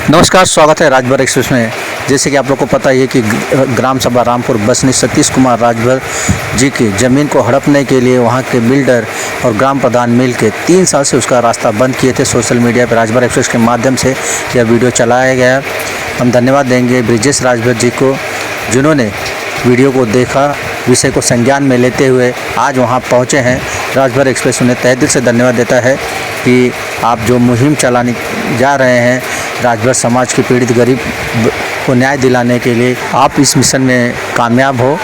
नमस्कार, स्वागत है राजभर एक्सप्रेस में। जैसे कि आप लोग को पता ही है कि ग्राम सभा रामपुर बसनी सतीश कुमार राजभर जी की ज़मीन को हड़पने के लिए वहां के बिल्डर और ग्राम प्रधान मिल के 3 साल से उसका रास्ता बंद किए थे। सोशल मीडिया पर राजभर एक्सप्रेस के माध्यम से यह वीडियो चलाया गया। हम धन्यवाद देंगे ब्रिजेश राजभर जी को, जिन्होंने वीडियो को देखा, विषय को संज्ञान में लेते हुए आज वहाँ पहुँचे हैं। राजभर एक्सप्रेस उन्हें तहे दिल से धन्यवाद देता है कि आप जो मुहिम चलाने जा रहे हैं राजभर समाज के पीड़ित गरीब को न्याय दिलाने के लिए, आप इस मिशन में कामयाब हो।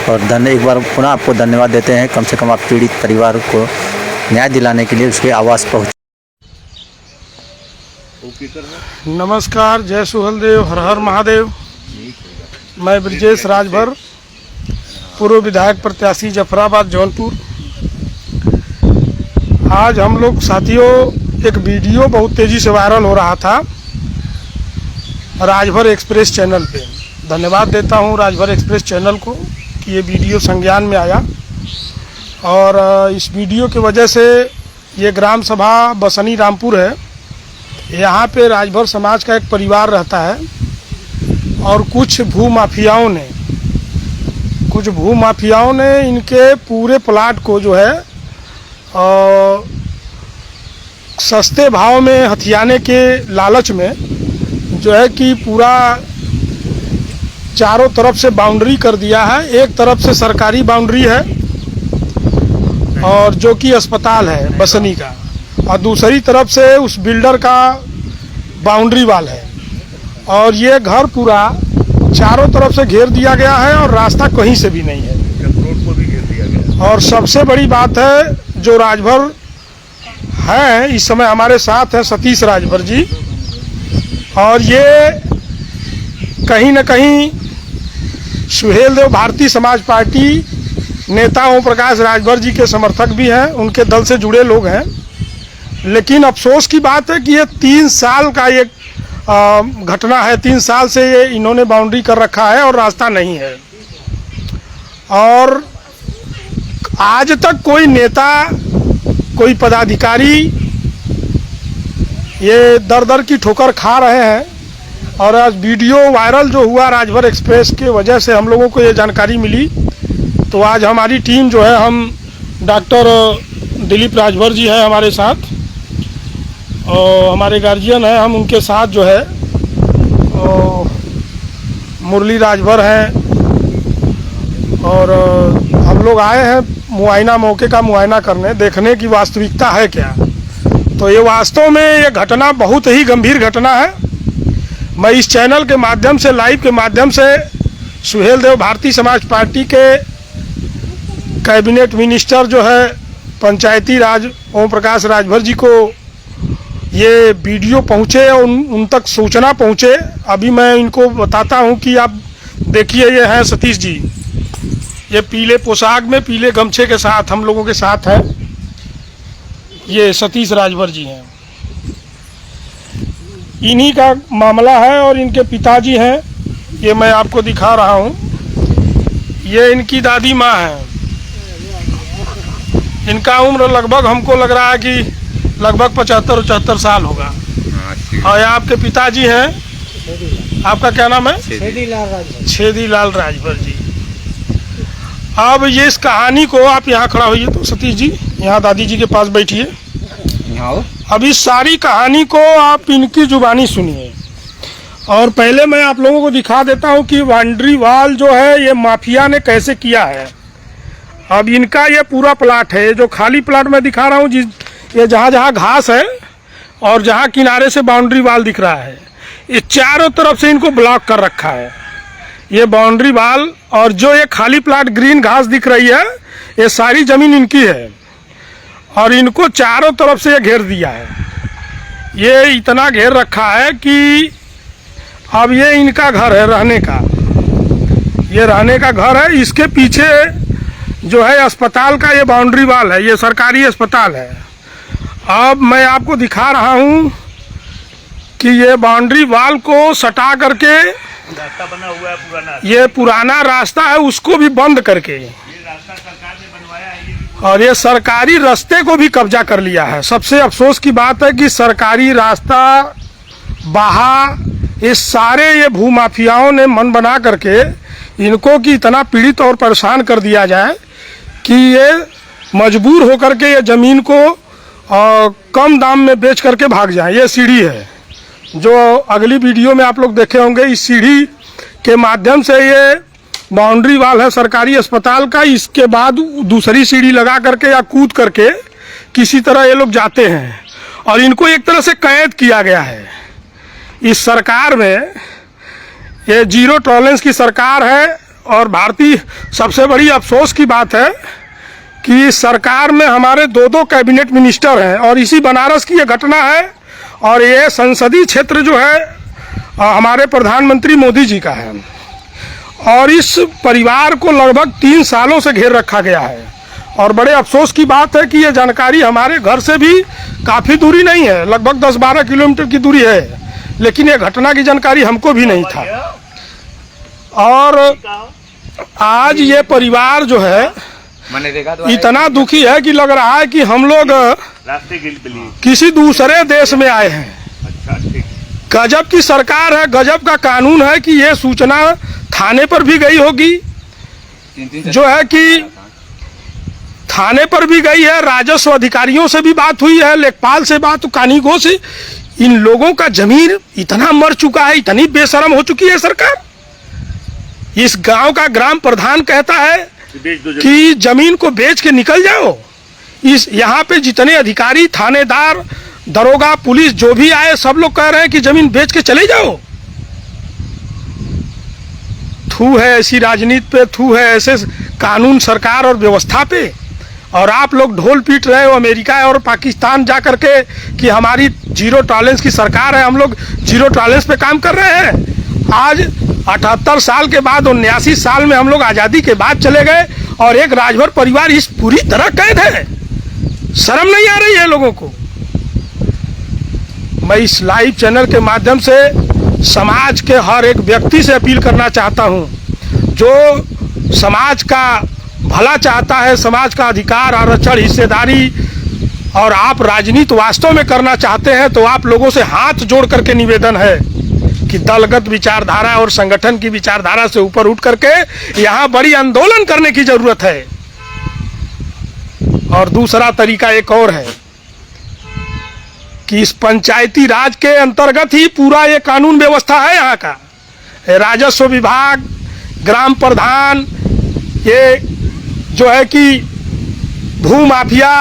और एक बार पुनः आपको धन्यवाद देते हैं। कम से कम आप पीड़ित परिवार को न्याय दिलाने के लिए उसके आवास पहुँचे। नमस्कार, जय सुहलदेव, हर हर महादेव। मैं ब्रिजेश राजभर, पूर्व विधायक प्रत्याशी जफराबाद जौनपुर। आज हम लोग साथियों, एक वीडियो बहुत तेज़ी से वायरल हो रहा था राजभर एक्सप्रेस चैनल पे। धन्यवाद देता हूं राजभर एक्सप्रेस चैनल को कि ये वीडियो संज्ञान में आया। और इस वीडियो की वजह से ये ग्राम सभा बसनी रामपुर है, यहाँ पे राजभर समाज का एक परिवार रहता है और कुछ भूमाफियाओं ने इनके पूरे प्लाट को जो है सस्ते भाव में हथियाने के लालच में जो है कि पूरा चारों तरफ से बाउंड्री कर दिया है। एक तरफ से सरकारी बाउंड्री है और जो कि अस्पताल है बसनी का, और दूसरी तरफ से उस बिल्डर का बाउंड्री वाल है। और ये घर पूरा चारों तरफ से घेर दिया गया है और रास्ता कहीं से भी नहीं है। रोड को भी घेर दिया गया। और सबसे बड़ी बात है, जो राजभर हैं इस समय हमारे साथ हैं सतीश राजभर जी, और ये कहीं न कहीं सुहेलदेव भारतीय समाज पार्टी नेता ओम प्रकाश राजभर जी के समर्थक भी हैं, उनके दल से जुड़े लोग हैं। लेकिन अफसोस की बात है कि ये 3 साल का एक घटना है। 3 साल से ये इन्होंने बाउंड्री कर रखा है और रास्ता नहीं है। और आज तक कोई नेता, कोई पदाधिकारी ये दर दर की ठोकर खा रहे हैं। और आज वीडियो वायरल जो हुआ राजभर एक्सप्रेस के वजह से हम लोगों को ये जानकारी मिली। तो आज हमारी टीम जो है, हम डॉक्टर दिलीप राजभर जी हैं हमारे साथ और हमारे गार्जियन हैं, हम उनके साथ जो है मुरली राजभर हैं, और हम लोग आए हैं मौके का मुआयना करने, देखने की वास्तविकता है क्या। तो ये वास्तव में ये घटना बहुत ही गंभीर घटना है। मैं इस चैनल के माध्यम से, लाइव के माध्यम से सुहेलदेव भारतीय समाज पार्टी के कैबिनेट मिनिस्टर जो है पंचायती राज ओम प्रकाश राजभर जी को ये वीडियो पहुँचे और उन तक सूचना पहुँचे। अभी मैं इनको बताता हूँ कि आप देखिए, ये हैं सतीश जी, ये पीले पोशाक में, पीले गमछे के साथ हम लोगों के साथ है। ये सतीश राजभर जी हैं, इन्हीं का मामला है। और इनके पिताजी हैं, ये मैं आपको दिखा रहा हूँ, ये इनकी दादी माँ हैं। इनका उम्र लगभग, हमको लग रहा है कि लगभग 75-75 साल होगा। और ये आपके पिताजी हैं, आपका क्या नाम है? छेदीलाल राजभर जी। अब ये इस कहानी को, आप यहाँ खड़ा होइए तो सतीश जी, यहाँ दादी जी के पास बैठिए। अब इस सारी कहानी को आप इनकी जुबानी सुनिए। और पहले मैं आप लोगों को दिखा देता हूँ कि बाउंड्री वाल जो है ये माफिया ने कैसे किया है। अब इनका ये पूरा प्लाट है, जो खाली प्लाट मैं दिखा रहा हूँ, ये जहाँ घास है और जहाँ किनारे से बाउंड्री वाल दिख रहा है, ये चारों तरफ से इनको ब्लॉक कर रखा है ये बाउंड्री वाल। और जो ये खाली प्लाट ग्रीन घास दिख रही है, ये सारी ज़मीन इनकी है और इनको चारों तरफ से ये घेर दिया है। ये इतना घेर रखा है कि अब ये इनका घर है रहने का, ये रहने का घर है। इसके पीछे जो है अस्पताल का ये बाउंड्री वाल है, ये सरकारी अस्पताल है। अब मैं आपको दिखा रहा हूँ कि ये बाउंड्री वाल को सटा करके रास्ता बना हुआ है पुराना, ये पुराना रास्ता है, उसको भी बंद करके ये रास्ता सरकार ने बनवाया है। और ये सरकारी रास्ते को भी कब्जा कर लिया है। सबसे अफसोस की बात है कि सरकारी रास्ता बहा ये सारे ये भूमाफियाओं ने मन बना करके इनको कि इतना पीड़ित और परेशान कर दिया जाए कि ये मजबूर होकर के ये ज़मीन को कम दाम में बेच करके भाग जाएं। ये सीढ़ी है जो अगली वीडियो में आप लोग देखे होंगे। इस सीढ़ी के माध्यम से ये बाउंड्री वाल है सरकारी अस्पताल का, इसके बाद दूसरी सीढ़ी लगा करके या कूद करके किसी तरह ये लोग जाते हैं और इनको एक तरह से कैद किया गया है। इस सरकार में ये जीरो टॉलरेंस की सरकार है और भारतीय सबसे बड़ी अफसोस की बात है कि इस सरकार में हमारे दो कैबिनेट मिनिस्टर हैं और इसी बनारस की ये घटना है और ये संसदीय क्षेत्र जो है हमारे प्रधानमंत्री मोदी जी का है और इस परिवार को लगभग 3 सालों से घेर रखा गया है। और बड़े अफसोस की बात है कि ये जानकारी हमारे घर से भी काफ़ी दूरी नहीं है, लगभग 10-12 किलोमीटर की दूरी है, लेकिन ये घटना की जानकारी हमको भी नहीं था। और आज ये परिवार जो है इतना दुखी है कि लग रहा है कि हम लोग किसी दूसरे देश में आए हैं। गजब की सरकार है, गजब का कानून है कि ये सूचना थाने पर भी गई होगी, जो है कि थाने पर भी गई है, राजस्व अधिकारियों से भी बात हुई है, लेखपाल से बात, कानीगो से। इन लोगों का जमीन इतना मर चुका है, इतनी बेशरम हो चुकी है सरकार। इस गांव का ग्राम प्रधान कहता है कि जमीन को बेच के निकल जाओ। इस यहाँ पे जितने अधिकारी, थानेदार, दरोगा, पुलिस जो भी आए, सब लोग कह रहे हैं कि जमीन बेच के चले जाओ। थू है ऐसी राजनीति पे, थू है ऐसे कानून, सरकार और व्यवस्था पे। और आप लोग ढोल पीट रहे हो अमेरिका और पाकिस्तान जा करके कि हमारी जीरो टॉलरेंस की सरकार है, हम लोग जीरो टॉलरेंस पे काम कर रहे हैं। आज 78 साल के बाद 79 साल में हम लोग आज़ादी के बाद चले गए और एक राजभर परिवार इस पूरी तरह कैद है। शर्म नहीं आ रही है लोगों को। मैं इस लाइव चैनल के माध्यम से समाज के हर एक व्यक्ति से अपील करना चाहता हूं, जो समाज का भला चाहता है, समाज का अधिकार, आरक्षण, हिस्सेदारी और आप राजनीति वास्तव में करना चाहते हैं, तो आप लोगों से हाथ जोड़ करके निवेदन है कि दलगत विचारधारा और संगठन की विचारधारा से ऊपर उठ करके यहाँ बड़ी आंदोलन करने की जरूरत है। और दूसरा तरीका एक और है कि इस पंचायती राज के अंतर्गत ही पूरा ये कानून व्यवस्था है यहाँ का। राजस्व विभाग, ग्राम प्रधान, ये जो है कि भू माफिया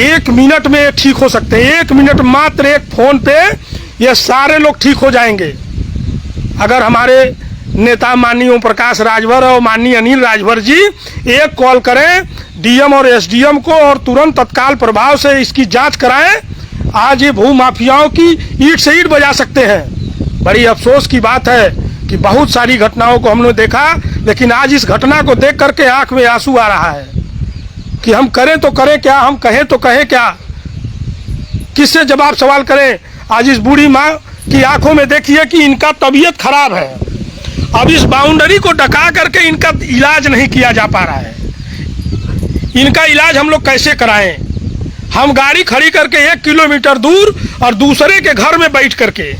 1 मिनट में ठीक हो सकते हैं। 1 मिनट मात्र एक फोन पे ये सारे लोग ठीक हो जाएंगे। अगर हमारे नेता माननीय ओम प्रकाश राजभर और माननीय अनिल राजभर जी एक कॉल करें डीएम और एसडीएम को और तुरंत तत्काल प्रभाव से इसकी जांच कराएं, आज ये भू माफियाओं की ईंट से ईंट बजा सकते हैं। बड़ी अफसोस की बात है कि बहुत सारी घटनाओं को हमने देखा, लेकिन आज इस घटना को देख करके आंख में आंसू आ रहा है कि हम करें तो करें क्या, हम कहें तो कहें क्या, किससे जवाब सवाल करें। आज इस बूढ़ी माँ की आंखों में देखिए कि इनका तबीयत खराब है। अब इस बाउंड्री को ढका करके इनका इलाज नहीं किया जा पा रहा है। इनका इलाज हम लोग कैसे कराएं? हम गाड़ी खड़ी करके 1 किलोमीटर दूर और दूसरे के घर में बैठ करके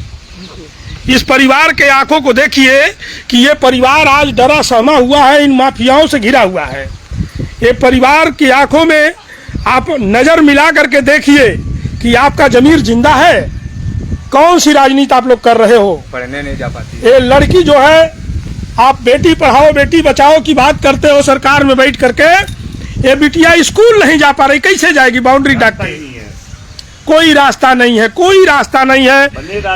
इस परिवार के आंखों को देखिए कि ये परिवार आज डरा सहमा हुआ है, इन माफियाओं से घिरा हुआ है। ये परिवार की आंखों में आप नजर मिला करके देखिए कि आपका जमीर जिंदा है। कौन सी राजनीति आप लोग कर रहे हो? पढ़ने नहीं जा पाती। ये लड़की जो है, आप बेटी पढ़ाओ बेटी बचाओ की बात करते हो सरकार में बैठ करके, ये बिटिया स्कूल नहीं जा पा रही, कैसे जाएगी? बाउंड्री डाकते कोई रास्ता नहीं है, कोई रास्ता नहीं है।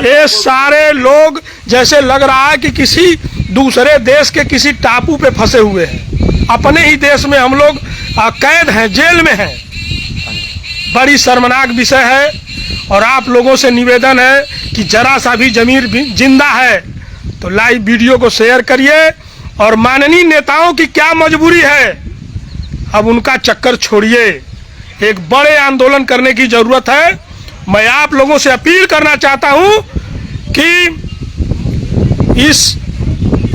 ये सारे लोग जैसे लग रहा है कि किसी दूसरे देश के किसी टापू पे फंसे हुए हैं। अपने ही देश में हम लोग कैद हैं, जेल में हैं। बड़ी शर्मनाक विषय है और आप लोगों से निवेदन है कि जरा सा भी जमीर जिंदा है तो लाइव वीडियो को शेयर करिए। और माननीय नेताओं की क्या मजबूरी है, अब उनका चक्कर छोड़िए, एक बड़े आंदोलन करने की जरूरत है। मैं आप लोगों से अपील करना चाहता हूं कि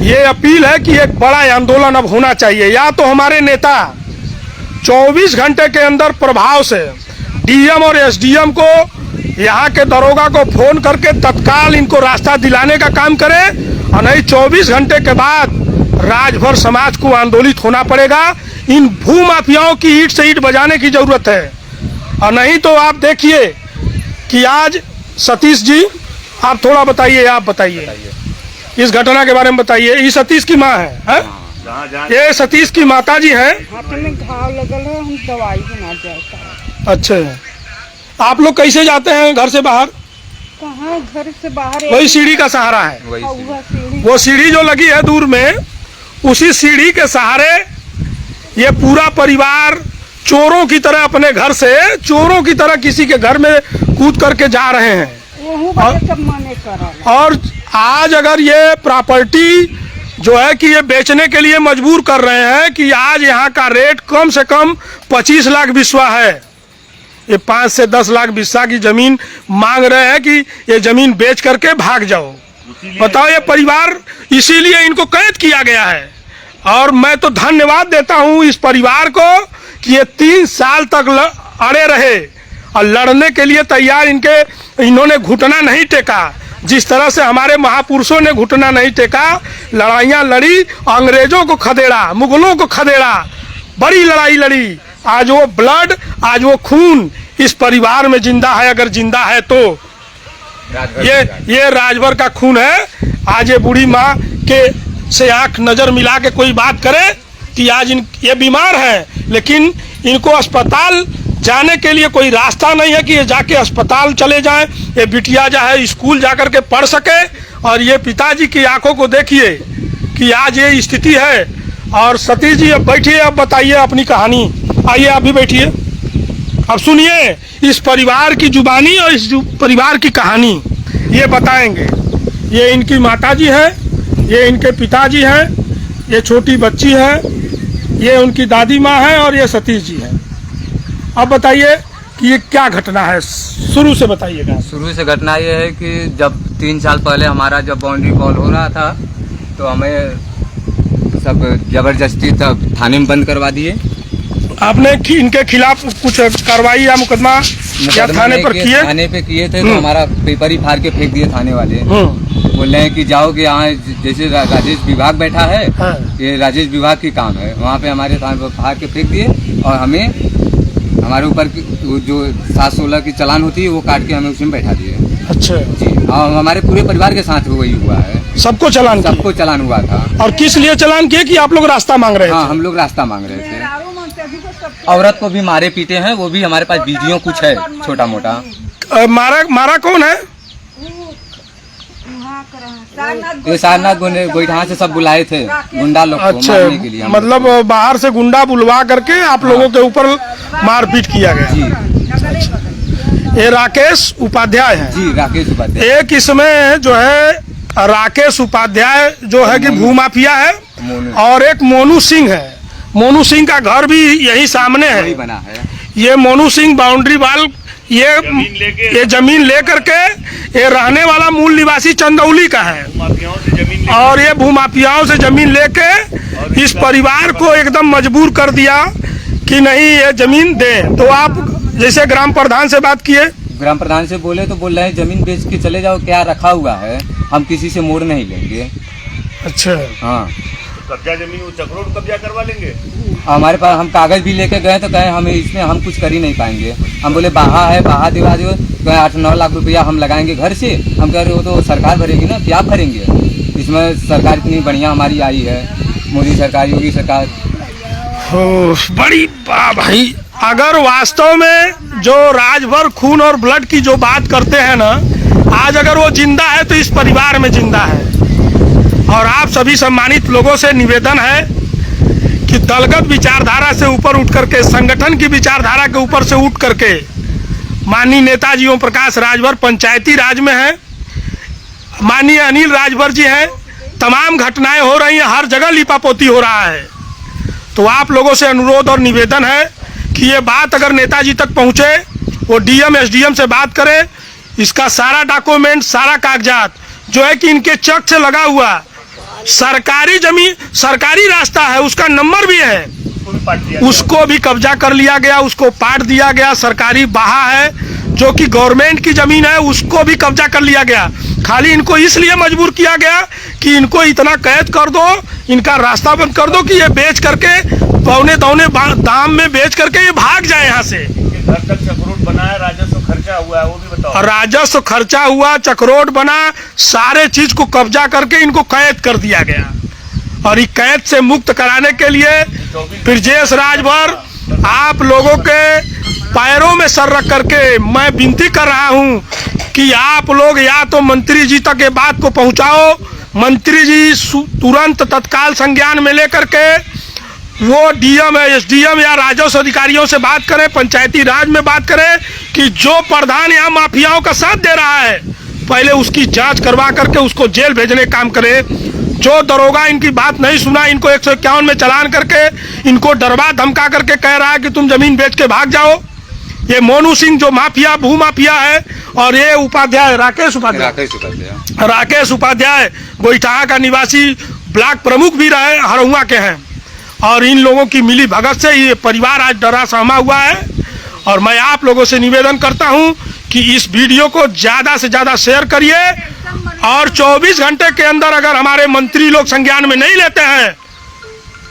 ये अपील है कि एक बड़ा आंदोलन अब होना चाहिए। या तो हमारे नेता 24 घंटे के अंदर प्रभाव से डीएम और एसडीएम को यहाँ के दरोगा को फोन करके तत्काल इनको रास्ता दिलाने का काम करे, और नहीं 24 घंटे के बाद राजभर समाज को आंदोलित होना पड़ेगा। इन भू माफियाओं की ईंट से ईंट बजाने की जरूरत है, और नहीं तो आप देखिए कि आज सतीश जी आप थोड़ा बताइए, आप बताइए इस घटना के बारे में बताइए। ये सतीश की माँ है? ये सतीश की माता जी हैं। हाथ में घाव लगल है, हम दवाई बना जाता। अच्छा, आप लोग कैसे जाते हैं घर से बाहर? कहाँ घर से बाहर? वही सीढ़ी का सहारा है, वो सीढ़ी जो लगी है दूर में, उसी सीढ़ी के सहारे ये पूरा परिवार चोरों की तरह अपने घर से चोरों की तरह किसी के घर में कूद करके जा रहे हैं। और आज अगर ये प्रॉपर्टी जो है कि ये बेचने के लिए मजबूर कर रहे हैं कि आज यहाँ का रेट कम से कम 25 लाख बिस्वा है, ये 5 से 10 लाख बिस्वा की जमीन मांग रहे हैं कि ये जमीन बेच करके भाग जाओ। बताओ, ये परिवार इसीलिए इनको कैद किया गया है। और मैं तो धन्यवाद देता हूँ इस परिवार को कि ये 3 साल तक अड़े रहे और लड़ने के लिए तैयार, इन्होंने घुटना नहीं टेका। जिस तरह से हमारे महापुरुषों ने घुटना नहीं टेका, लड़ाइयाँ लड़ी, अंग्रेजों को खदेड़ा, मुगलों को खदेड़ा, बड़ी लड़ाई लड़ी। आज वो ब्लड, आज वो खून इस परिवार में जिंदा है, अगर जिंदा है तो ये राजभर का खून है। आज ये बूढ़ी माँ के से आंख नजर मिला के कोई बात करे कि आज ये बीमार है, लेकिन इनको अस्पताल जाने के लिए कोई रास्ता नहीं है कि ये जाके अस्पताल चले जाएं, ये बिटिया जो है स्कूल जाकर के पढ़ सके। और ये पिताजी की आंखों को देखिए कि आज ये स्थिति है। और सतीश जी अब बैठिए, अब बताइए अपनी कहानी। आइए आप भी बैठिए, अब सुनिए इस परिवार की जुबानी और इस परिवार की कहानी ये बताएंगे। ये इनकी माताजी है, ये इनके पिताजी हैं, ये छोटी बच्ची है, ये उनकी दादी माँ है, और ये सतीश जी है। अब बताइए कि ये क्या घटना है, शुरू से बताइएगा। शुरू से घटना ये है कि जब 3 साल पहले हमारा जब बाउंड्री कॉल हो रहा था तो हमें सब जबरदस्ती तब थाने में बंद करवा दिए। आपने इनके खिलाफ कुछ कार्रवाई या मुकदमा या थाने पर किए? थाने पे किए थे तो हमारा पेपर ही फाड़ के फेंक दिए थाने वाले। बोल रहे हैं कि जाओ कि यहाँ जैसे राजेश विभाग बैठा है, ये राजेश विभाग की काम है, वहाँ पे हमारे फाड़ के फेंक दिए और हमें हमारे ऊपर जो 716 की चालान होती है वो काट के हमें उसमें बैठा दिए। अच्छा जी, और हमारे पूरे परिवार के साथ वही हुआ है। सबको चालान हुआ था। और किस लिए चालान किए कि आप लोग रास्ता मांग रहे थे? हाँ, हम लोग रास्ता मांग रहे थे। औरत को भी मारे पीटे हैं, वो भी हमारे पास वीडियो कुछ है छोटा मोटा। मारा कौन है? ये सारनाथ गोईठा से सब बुलाए थे गुंडा लोग को मारने के लिए। मतलब बाहर से गुंडा बुलवा करके आप लोगों के ऊपर मारपीट किया गया। जी, ये राकेश उपाध्याय है। जी, राकेश उपाध्याय। एक इसमें जो है राकेश उपाध्याय जो है कि भूमाफिया है, और एक मोनू सिंह है। मोनू सिंह का घर भी यही सामने है, बना है। ये मोनू सिंह बाउंड्री वाल ये जमीन लेकर के ये रहने वाला मूल निवासी चंदौली का है, और ये भूमाफियाओं से जमीन लेके इस परिवार को एकदम मजबूर कर दिया कि नहीं ये जमीन दे। तो आप जैसे ग्राम प्रधान से बात किए, ग्राम प्रधान से बोले तो बोल रहे हैं जमीन बेच के चले जाओ, क्या रखा हुआ है, हम किसी से मोड़ नहीं लेंगे। अच्छा, हाँ, कब्जा जमीन चक्रों कब्जा करवा लेंगे। हमारे पास हम कागज भी लेके गए तो कहे हमें इसमें हम कुछ कर ही नहीं पाएंगे। हम बोले बाहा है, बाहा दिवा दो, कहे 8-9 लाख रुपया हम लगाएंगे घर से। हम कह रहे हो तो सरकार भरेगी ना, क्या भरेंगे? इसमें सरकार इतनी बढ़िया हमारी आई है, मोदी सरकार, योगी सरकार। बड़ी भाई, अगर वास्तव में जो राजभर खून और ब्लड की जो बात करते हैं ना, आज अगर वो जिंदा है तो इस परिवार में जिंदा है। और आप सभी सम्मानित लोगों से निवेदन है कि दलगत विचारधारा से ऊपर उठ करके, संगठन की विचारधारा के ऊपर से उठ करके, माननीय नेताजी ओम प्रकाश राजभर पंचायती राज में है, माननीय अनिल राजभर जी हैं, तमाम घटनाएं हो रही हैं, हर जगह लिपापोती हो रहा है। तो आप लोगों से अनुरोध और निवेदन है कि ये बात अगर नेताजी तक पहुँचे, वो डीएम एसडीएम से बात करें, इसका सारा डॉक्यूमेंट, सारा कागजात जो है कि इनके चक से लगा हुआ सरकारी जमीन, सरकारी रास्ता है, उसका नंबर भी है, उसको भी कब्जा कर लिया गया, उसको पाट दिया गया। सरकारी बाहा है जो कि गवर्नमेंट की ज़मीन है उसको भी कब्जा कर लिया गया। खाली इनको इसलिए मजबूर किया गया कि इनको इतना कैद कर दो, इनका रास्ता बंद कर दो कि ये बेच करके पौने दौने दाम में बेच करके ये भाग जाए यहाँ से। घर तक चक्रोट बना है, राजस्व खर्चा हुआ है, वो भी बताओ। राजस्व खर्चा हुआ, चक्रोट बना, सारे चीज को कब्जा करके इनको कैद कर दिया गया। और इस कैद से मुक्त कराने के लिए ब्रजेश राजभर आप लोगों के पैरों में सर रख करके मैं विनती कर रहा हूं कि आप लोग या तो मंत्री जी तक ये बात को पहुंचाओ, मंत्री जी तुरंत तत्काल संज्ञान में लेकर के वो डीएम एसडीएम या राजस्व अधिकारियों से बात करें, पंचायती राज में बात करें कि जो प्रधान यहाँ माफियाओं का साथ दे रहा है पहले उसकी जांच करवा करके उसको जेल भेजने का काम करे। जो दरोगा इनकी बात नहीं सुना, इनको 151 में चालान करके इनको डरवा धमका करके कह रहा है कि तुम जमीन बेच के भाग जाओ। ये मोनू सिंह जो माफिया भू माफिया है, और ये उपाध्याय राकेश उपाध्याय गोइठा का निवासी ब्लॉक प्रमुख भी रहे, हरहुआ के हैं। और इन लोगों की मिली भगत से ये परिवार आज डरा सहमा हुआ है। और मैं आप लोगों से निवेदन करता हूं कि इस वीडियो को ज़्यादा से ज़्यादा शेयर करिए, और 24 घंटे के अंदर अगर हमारे मंत्री लोग संज्ञान में नहीं लेते हैं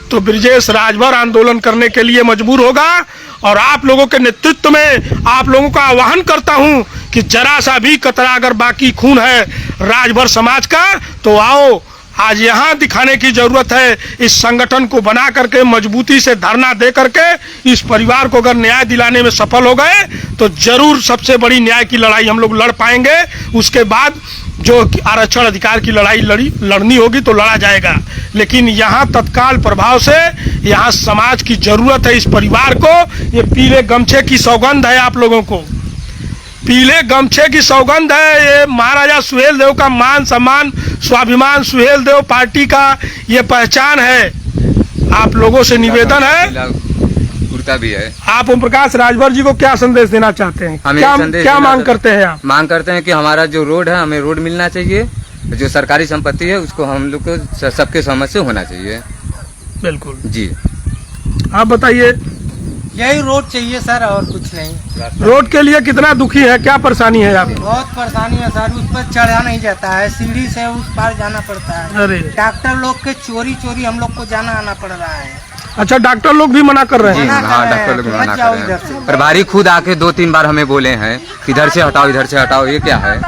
तो ब्रजेश राजभर आंदोलन करने के लिए मजबूर होगा। और आप लोगों के नेतृत्व में आप लोगों का आह्वान करता हूं कि जरा सा भी कतरा अगर बाकी खून है राजभर समाज का तो आओ, आज यहाँ दिखाने की जरूरत है। इस संगठन को बना करके मजबूती से धरना दे करके इस परिवार को अगर न्याय दिलाने में सफल हो गए तो जरूर सबसे बड़ी न्याय की लड़ाई हम लोग लड़ पाएंगे। उसके बाद जो आरक्षण अधिकार की लड़ाई लड़नी होगी तो लड़ा जाएगा। लेकिन यहाँ तत्काल प्रभाव से यहाँ समाज की जरूरत है। इस परिवार को ये पीले गमछे की सौगंध है, आप लोगों को पीले गमछे की सौगंध है। ये महाराजा सुहेल देव का मान सम्मान स्वाभिमान, सुहेल देव पार्टी का ये पहचान है। आप लोगों से निवेदन है, भी है। आप ओम प्रकाश राजभर जी को क्या संदेश देना चाहते हैं? क्या मांग करते हैं आप? मांग करते हैं कि हमारा जो रोड है हमें रोड मिलना चाहिए, जो सरकारी संपत्ति है उसको हम लोग को सबके समझ से होना चाहिए। बिल्कुल जी, आप बताइए। यही रोड चाहिए सर, और कुछ नहीं। रोड के लिए कितना दुखी है, क्या परेशानी है आपको? बहुत परेशानी है सर, उस पर चढ़ा नहीं जाता है, सीढ़ी से उस पार जाना पड़ता है। अरे डॉक्टर लोग के चोरी हम लोग को जाना आना पड़ रहा है। अच्छा, डॉक्टर लोग भी मना कर रहे हैं? हाँ, डॉक्टर लोग मना कर रहे हैं। प्रभारी खुद आके 2-3 बार हमें बोले हैं इधर से हटाओ, इधर से हटाओ। ये क्या है?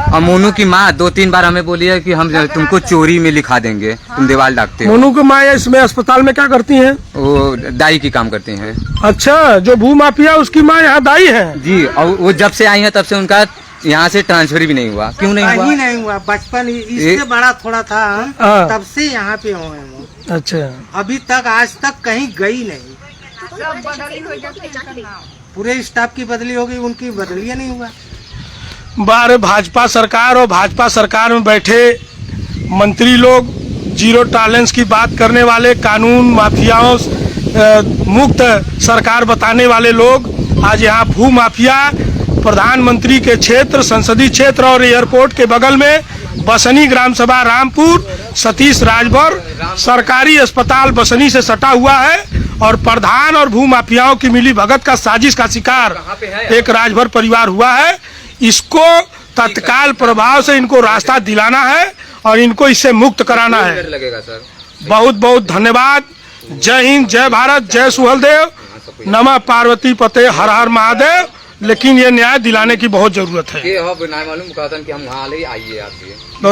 और मोनू की माँ 2-3 बार हमें बोली है कि हम तुमको चोरी में लिखा देंगे, तुम दीवार डाकते हो। मोनू की माँ इसमें अस्पताल में क्या करती हैं? वो दाई की काम करती हैं। अच्छा, जो भू माफिया उसकी माँ यहाँ दाई है? जी, और वो जब से आई है तब से उनका यहाँ से ट्रांसफर भी नहीं हुआ। क्यों नहीं हुआ? नहीं हुआ, बचपन इससे बड़ा थोड़ा था तब से यहाँ पे हुए। अच्छा, अभी तक आज तक कहीं गई नहीं। पूरे स्टाफ की बदली हो गई, उनकी बदली नहीं हुआ। बार भाजपा सरकार और भाजपा सरकार में बैठे मंत्री लोग जीरो टॉलरेंस की बात करने वाले, कानून माफियाओं मुक्त सरकार बताने वाले लोग आज यहाँ भू माफिया प्रधानमंत्री के क्षेत्र, संसदीय क्षेत्र और एयरपोर्ट के बगल में बसनी ग्राम सभा रामपुर, सतीश राजभर सरकारी अस्पताल बसनी से सटा हुआ है। और प्रधान और भू माफियाओं की मिली भगत का साजिश का शिकार एक राजभर परिवार हुआ है। इसको तत्काल प्रभाव से इनको रास्ता दिलाना है और इनको इससे मुक्त कराना है। बहुत बहुत धन्यवाद। जय हिंद, जय भारत, जय सुहेलदेव, नमः पार्वती पते, हर हर महादेव। लेकिन ये न्याय दिलाने की बहुत जरूरत है। बहुत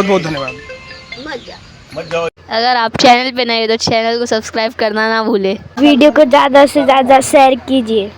बहुत धन्यवाद। अगर आप चैनल पे नए हो तो चैनल को सब्सक्राइब करना ना भूले। वीडियो को ज़्यादा से ज़्यादा शेयर कीजिए।